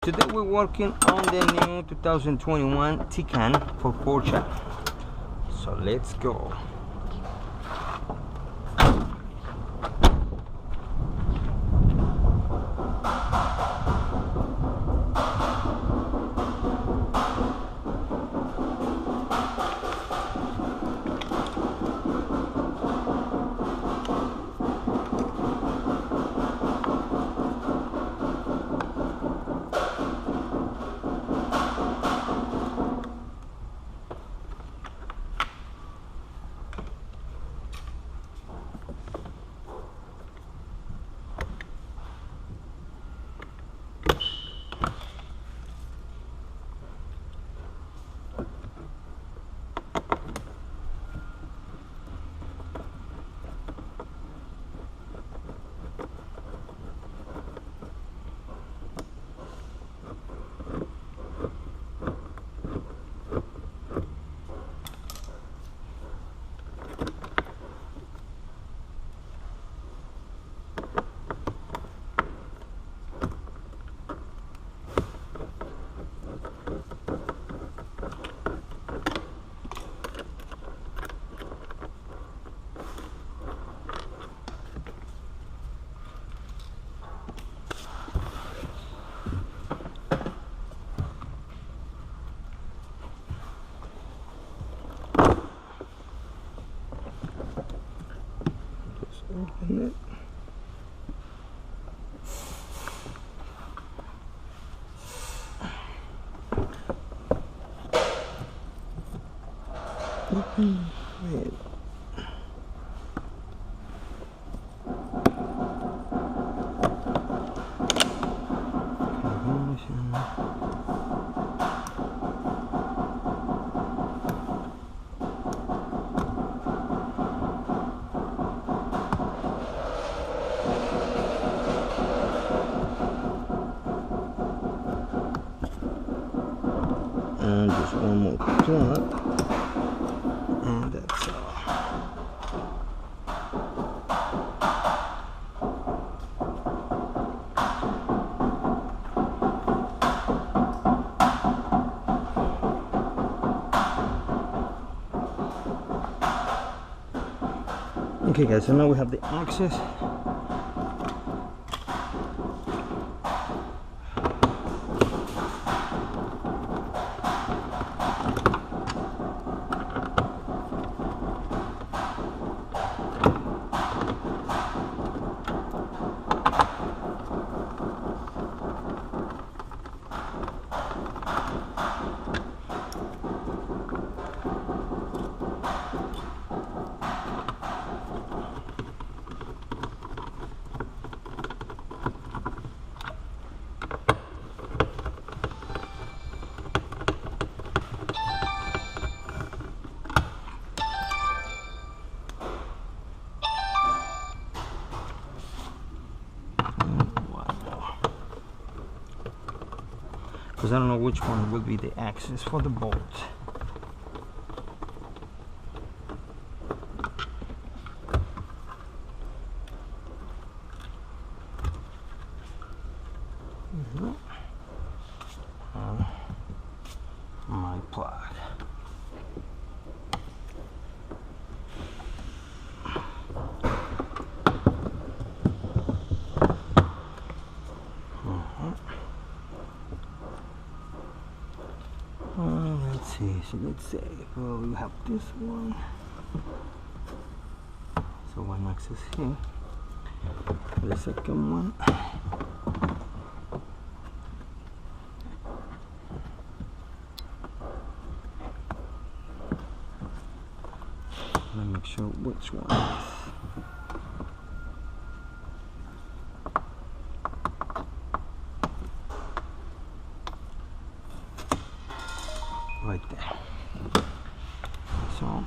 Today we're working on the new 2021 Taycan for Porsche. So let's go. Open it. Open it. And just one more plug, and that's all. Okay guys, so now we have the access. Because I don't know which one will be the axis for the bolt. My plug. Let's see, so let's say, well, we have this one. So one axis here. The second one. Let me make sure which one is. Right there. So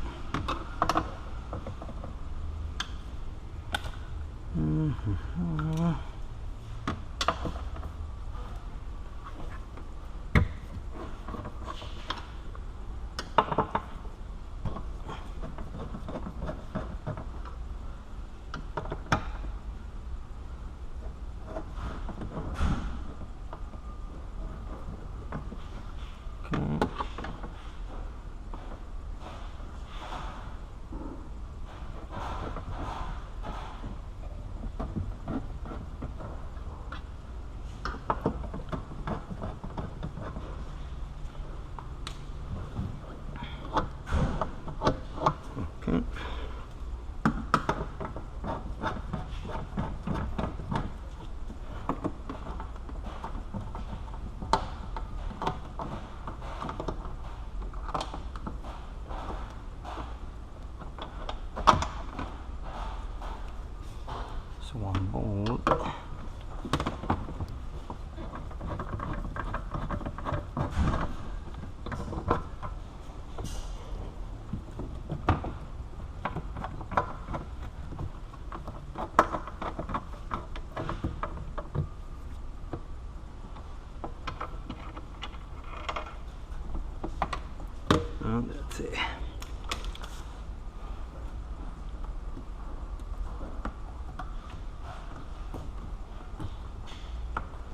And that's it.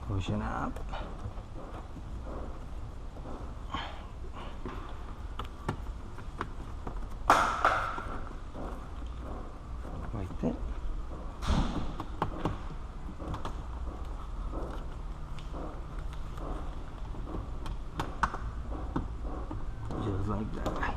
Pushing up. Right there. Just like that.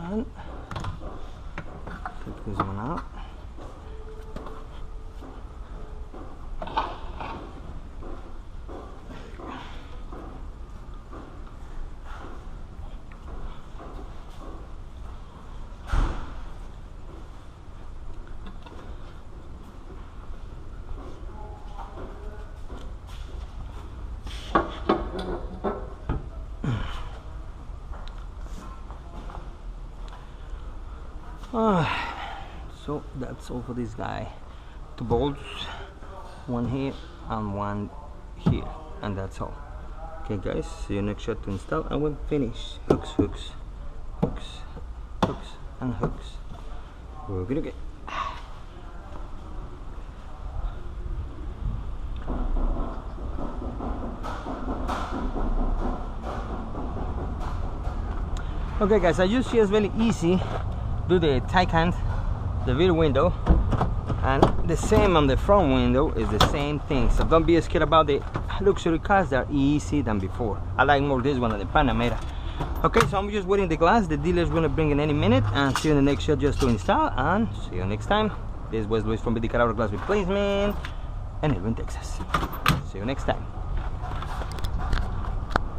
And take this one out. So that's all for this guy. 2 bolts, one here and one here, and that's all. Okay guys, see you next shot to install and we'll finish. Hooks, hooks, hooks, hooks, and hooks. We're gonna get. Okay guys, I just see it's very easy. Do the Taycan, the rear window, and the same on the front window is the same thing. So don't be scared about the luxury cars. They're easy than before. I like more this one than the Panamera. Okay, so I'm just waiting the glass. The dealer's gonna bring in any minute, and see you in the next shot just to install. And see you next time. This was Luis from BD Glass Replacement in Irving, Texas. See you next time.